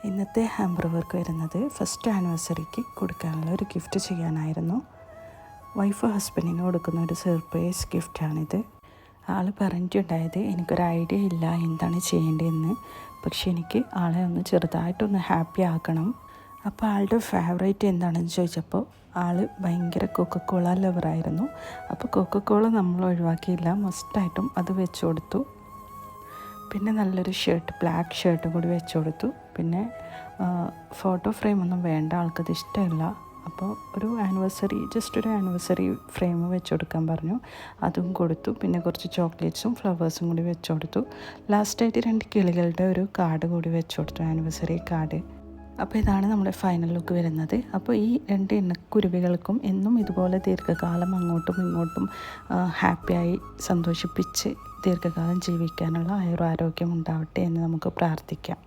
ഇന്നത്തെ hamper work വരുന്നത് first ആനിവേഴ്സറിക്ക് കൊടുക്കാനുള്ള ഒരു ഗിഫ്റ്റ് ചെയ്യാനായിരുന്നു. വൈഫ് ഹസ്ബൻഡിന് കൊടുക്കുന്ന ഒരു സർപ്രൈസ് ഗിഫ്റ്റാണിത്. ആൾ പറഞ്ഞിട്ടുണ്ടായത് എനിക്കൊരു ഐഡിയ ഇല്ല എന്താണ് ചെയ്യേണ്ടതെന്ന്, പക്ഷേ എനിക്ക് ആളെ ഒന്ന് ചെറുതായിട്ടൊന്ന് ഹാപ്പി ആക്കണം. അപ്പോൾ ആളുടെ ഫേവറേറ്റ് എന്താണെന്ന് ചോദിച്ചപ്പോൾ ആൾ ഭയങ്കര കൊക്കക്കോള ലവറായിരുന്നു. അപ്പോൾ കൊക്കക്കോള നമ്മൾ ഒഴിവാക്കിയില്ല, മസ്റ്റായിട്ടും അത് വെച്ച് കൊടുത്തു. പിന്നെ നല്ലൊരു ഷർട്ട്, ബ്ലാക്ക് ഷർട്ടും കൂടി വെച്ച് കൊടുത്തു. പിന്നെ ഫോട്ടോ ഫ്രെയിമൊന്നും വേണ്ട, ആൾക്കത് ഇഷ്ടമില്ല. അപ്പോൾ ജസ്റ്റ് ഒരു ആനിവേഴ്സറി ഫ്രെയിം വെച്ച് കൊടുക്കാൻ പറഞ്ഞു, അതും കൊടുത്തു. പിന്നെ കുറച്ച് ചോക്ലേറ്റ്സും ഫ്ലവേഴ്സും കൂടി വെച്ച് കൊടുത്തു. ലാസ്റ്റായിട്ട് 2 കിളികളുടെ ഒരു കാർഡ് കൂടി വെച്ച് കൊടുത്തു, ആനിവേഴ്സറി കാർഡ്. അപ്പോൾ ഇതാണ് നമ്മുടെ ഫൈനൽ ലുക്ക് വരുന്നത്. അപ്പോൾ ഈ 2 എണ്ണക്കുരുവികൾക്കും എന്നും ഇതുപോലെ ദീർഘകാലം അങ്ങോട്ടും ഇങ്ങോട്ടും ഹാപ്പിയായി സന്തോഷിപ്പിച്ച് ദീർഘകാലം ജീവിക്കാനുള്ള ആയുരാരോഗ്യം ഉണ്ടാവട്ടെ എന്ന് നമുക്ക് പ്രാർത്ഥിക്കാം.